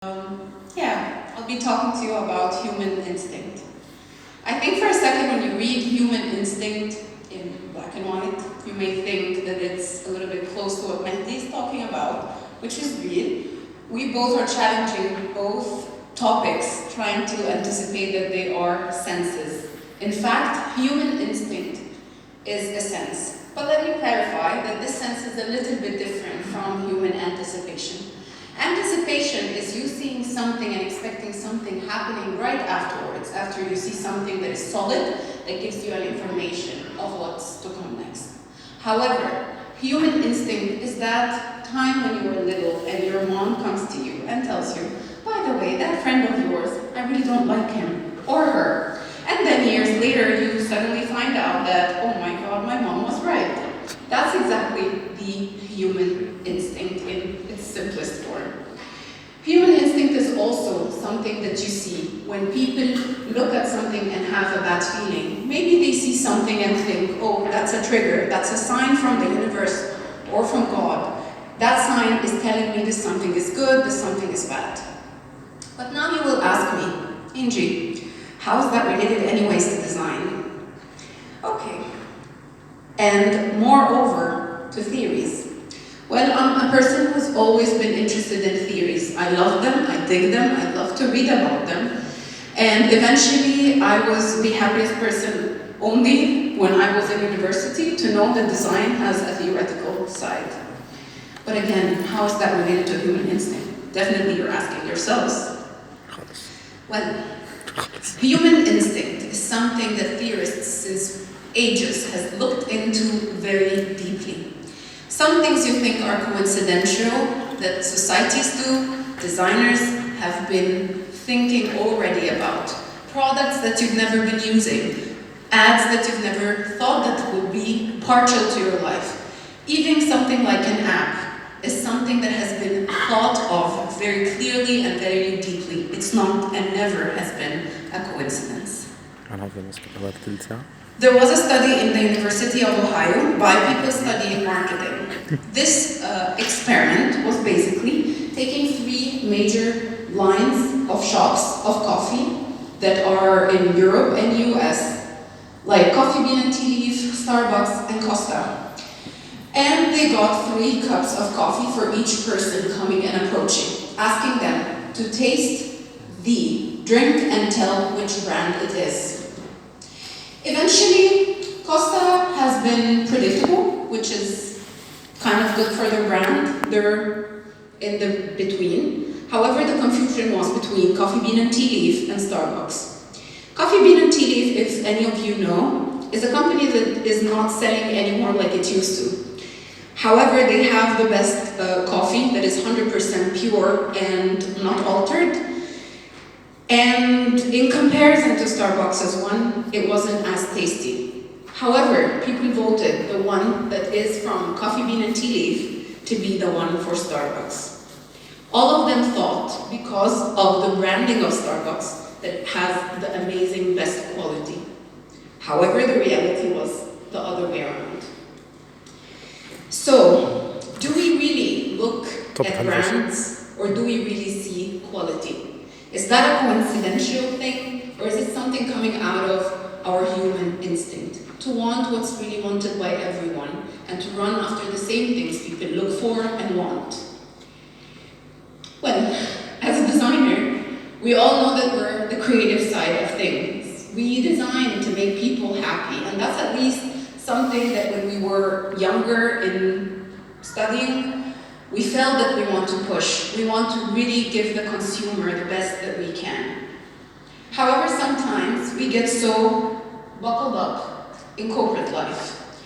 Yeah, I'll be talking to you about human instinct. I think for a second when you read human instinct in black and white, you may think that it's a little bit close to what Mehdi is talking about, which is real. We both are challenging both topics, trying to anticipate that they are senses. In fact, human instinct is a sense. But let me clarify that this sense is a little bit different from human anticipation. Anticipation is you seeing something and expecting something happening right afterwards, after you see something that is solid, that gives you an information of what's to come next. However, human instinct is that time when you were little and your mom comes to you and tells you, by the way, that friend of yours, I really don't like him or her. And then years later, you suddenly find out that, oh my God, my mom was right. That's exactly the human instinct in its simplest form. Human instinct is also something that you see when people look at something and have a bad feeling. Maybe they see something and think, oh, that's a trigger, that's a sign from the universe or from God. That sign is telling me this something is good, this something is bad. But now you will ask me, Inji, how is that related anyways to design? Okay. And moreover, to theories. Well, I'm a person who's always been interested in theories. I love them, I dig them, I love to read about them. And eventually, I was the happiest person only when I was in university to know that design has a theoretical side. But again, how is that related to human instinct? Definitely you're asking yourselves. Well, human instinct is something that theorists since ages has looked into very deeply. Some things you think are coincidental that societies do, designers have been thinking already about. Products that you've never been using, ads that you've never thought that would be partial to your life. Even something like an app is something that has been thought of very clearly and very deeply. It's not and never has been a coincidence. There was a study in the University of Ohio by people studying marketing. This experiment was basically taking three major lines of shops of coffee that are in Europe and US, like Coffee Bean and Tea Leaf, Starbucks, and Costa. And they got 3 cups of coffee for each person coming and approaching, asking them to taste the drink and tell which brand it is. Eventually, Costa has been predictable, which is kind of good for their brand. They're in the between. However, the confusion was between Coffee Bean and Tea Leaf and Starbucks. Coffee Bean and Tea Leaf, if any of you know, is a company that is not selling anymore like it used to. However, they have the best coffee that is 100% pure and not altered. And in comparison to Starbucks' one, it wasn't as tasty. However, people voted the one that is from Coffee Bean and Tea Leaf to be the one for Starbucks. All of them thought, because of the branding of Starbucks, that it has the amazing best quality. However, the reality was the other way around. So, do we really look at brands, or do we really see quality? Is that a coincidental thing, or is it something coming out of our human instinct? To want what's really wanted by everyone, and to run after the same things people look for and want. Well, as a designer, we all know that we're the creative side of things. We design to make people happy, and that's at least something that when we were younger in studying, we felt that we want to push. We want to really give the consumer the best that we can. However, sometimes we get so buckled up in corporate life,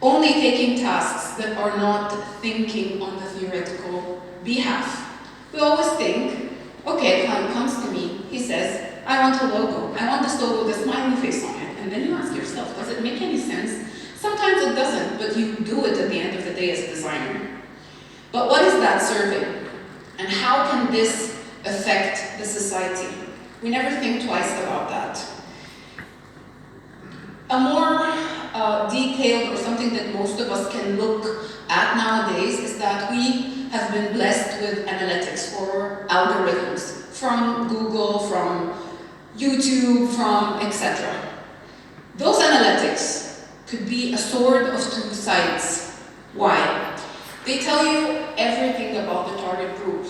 only taking tasks that are not thinking on the theoretical behalf. We always think, okay, a client comes to me, he says, I want a logo. I want this logo with a smiley face on it. And then you ask yourself, does it make any sense? Sometimes it doesn't, but you do it at the end of the day as a designer. But what is that serving? And how can this affect the society? We never think twice about that. A more detailed, or something that most of us can look at nowadays, is that we have been blessed with analytics or algorithms from Google, from YouTube, from etc. Those analytics could be a sword of two sides. Why? They tell you everything about the target group.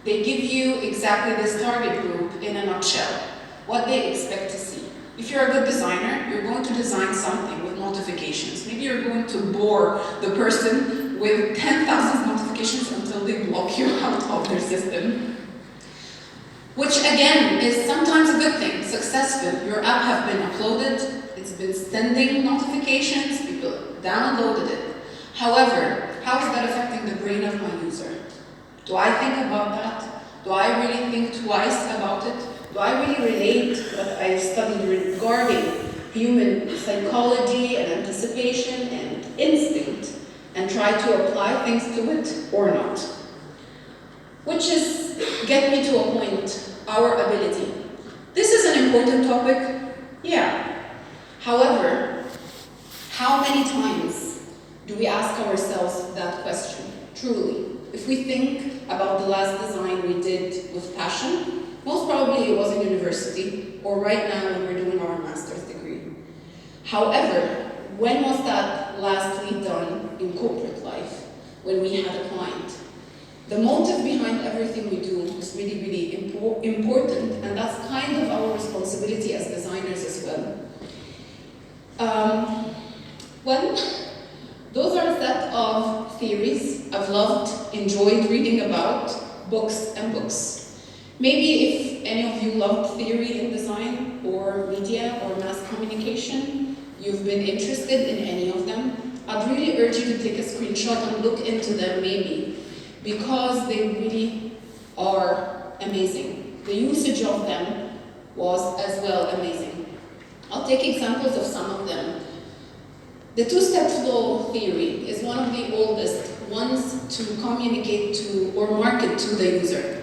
They give you exactly this target group in a nutshell, what they expect to see. If you're a good designer, you're going to design something with notifications. Maybe you're going to bore the person with 10,000 notifications until they block you out of their system. Which again is sometimes a good thing, successful. Your app has been uploaded, it's been sending notifications, people downloaded it. However, how is that affecting the brain of my user? Do I think about that? Do I really think twice about it? Do I really relate what I've studied regarding human psychology and anticipation and instinct and try to apply things to it or not? Which is, get me to a point, our ability. This is an important topic, yeah. However, how many times do we ask ourselves that question, truly? If we think about the last design we did with passion, most probably it was in university, or right now when we're doing our master's degree. However, when was that lastly done in corporate life, when we had a client? The motive behind everything we do is really, really important, and that's kind of our responsibility as designers as well. Well, those are a set of theories I've loved, enjoyed reading about, books and books. Maybe if any of you loved theory in design or media or mass communication, you've been interested in any of them, I'd really urge you to take a screenshot and look into them maybe, because they really are amazing. The usage of them was as well amazing. I'll take examples of some of them. The two-step flow theory is one of the oldest ones to communicate to or market to the user.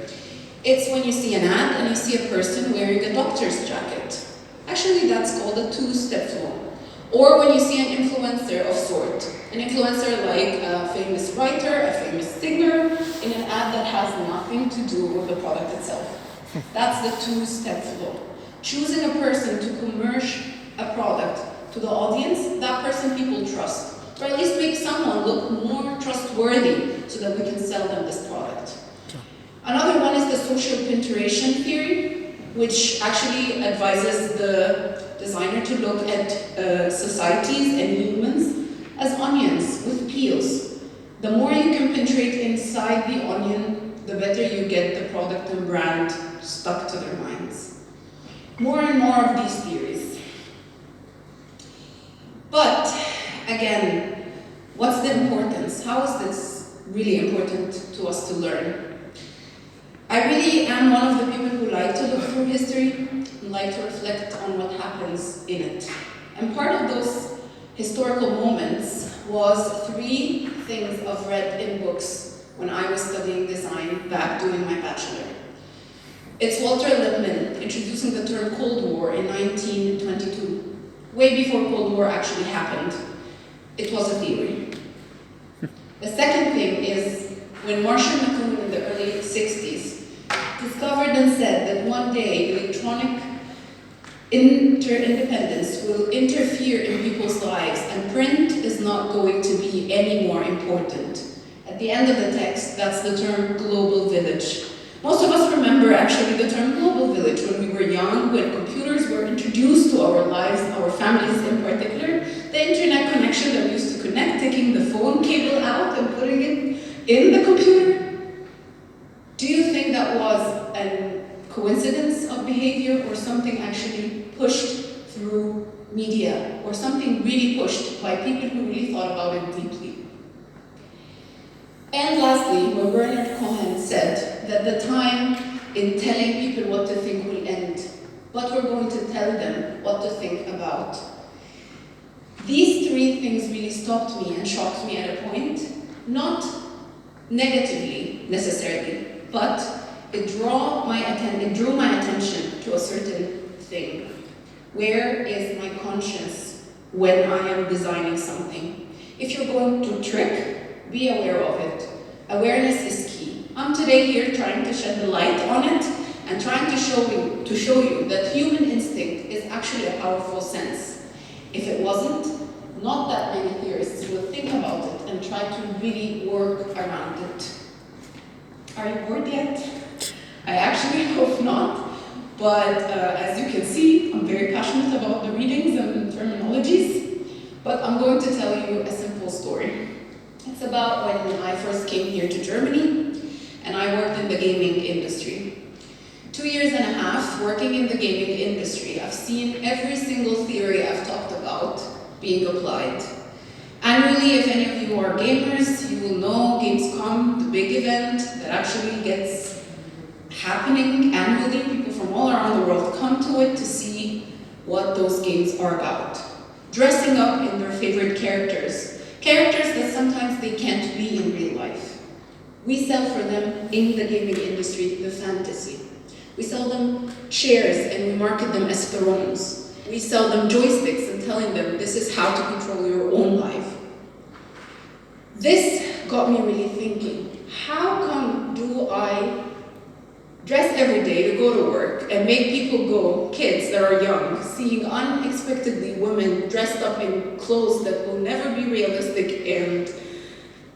It's when you see an ad and you see a person wearing a doctor's jacket. Actually, that's called a two-step flow. Or when you see an influencer of sort. An influencer like a famous writer, a famous singer, in an ad that has nothing to do with the product itself. That's the two-step flow. Choosing a person to commercialize a product to the audience, that person people trust. Or at least make someone look more trustworthy so that we can sell them this product. Another one is the social penetration theory, which actually advises the designer to look at societies and humans as onions with peels. The more you can penetrate inside the onion, the better you get the product and brand stuck to their minds. More and more of these theories. But, again, what's the importance? How is this really important to us to learn? I really am one of the people who like to look through history and like to reflect on what happens in it. And part of those historical moments was three things I've read in books when I was studying design back doing my bachelor. It's Walter Lippmann introducing the term Cold War in 1922, way before Cold War actually happened. It was a theory. The second thing is when Marshall McLuhan in the early 60s discovered and said that one day electronic interdependence will interfere in people's lives and print is not going to be any more important. At the end of the text, that's the term global village. Most of us remember actually the term global village when we were young, when computers were introduced to our lives, our families in particular. The internet connection that we used to connect, taking the phone cable out and putting it in the computer. Do you think that was a coincidence of behavior or something actually pushed through media or something really pushed by people who really thought about it deeply? And lastly, where Bernard Cohen said that the time in telling people what to think will end, but we're going to tell them what to think about. These three things really stopped me and shocked me at a point, not negatively necessarily, but it drew my attention to a certain thing. Where is my conscience when I am designing something? If you're going to trick, be aware of it. Awareness is key. I'm today here trying to shed the light on it and trying to show you that human instinct is actually a powerful sense. If it wasn't, not that many theorists will think about it and try to really work around it. Are you bored yet? I actually hope not, but as you can see, I'm very passionate about the readings and terminologies, but I'm going to tell you a simple story. It's about when I first came here to Germany and I worked in the gaming industry. 2.5 years working in the gaming industry, I've seen every single theory I've talked about being applied. Annually, if any of you are gamers, you will know Gamescom, the big event that actually gets happening annually. People from all around the world come to it to see what those games are about. Dressing up in their favorite characters that sometimes they can't be in real life. We sell for them in the gaming industry the fantasy. We sell them chairs and we market them as thrones. We sell them joysticks and telling them this is how to control your own life. This got me really thinking, how come do I dress every day to go to work and make people go, kids that are young, seeing unexpectedly women dressed up in clothes that will never be realistic and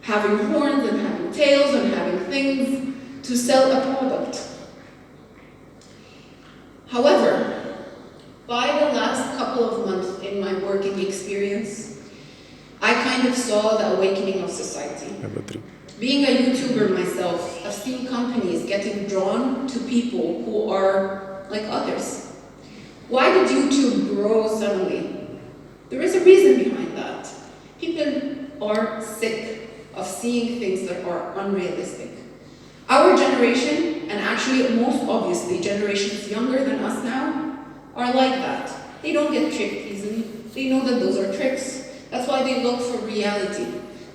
having horns and having tails and having things to sell a product. However, by the last couple of months in my working experience, I kind of saw the awakening of society. Being a YouTuber myself, I've seen companies getting drawn to people who are like others. Why did YouTube grow suddenly? There is a reason behind that. People are sick of seeing things that are unrealistic. Our generation, and actually most obviously generations younger than us now, are like that. They don't get tricked easily. They know that those are tricks. That's why they look for reality.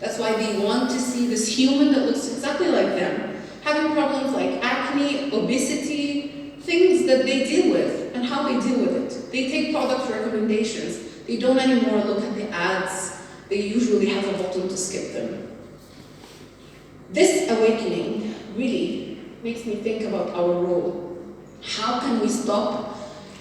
That's why they want to see this human that looks exactly like them, having problems like acne, obesity, things that they deal with, and how they deal with it. They take product recommendations. They don't anymore look at the ads. They usually have a button to skip them. This awakening really makes me think about our role. How can we stop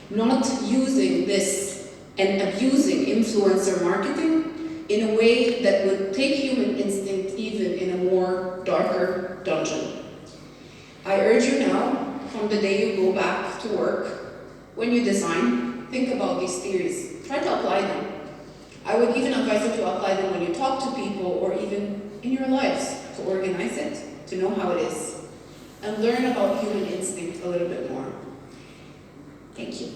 not using this and abusing influencer marketing in a way that would take human instinct even in a more darker dungeon? I urge you now, from the day you go back to work, when you design, think about these theories. Try to apply them. I would even advise you to apply them when you talk to people or even in your lives, to organize it, to know how it is, and learn about human instinct a little bit more. Thank you.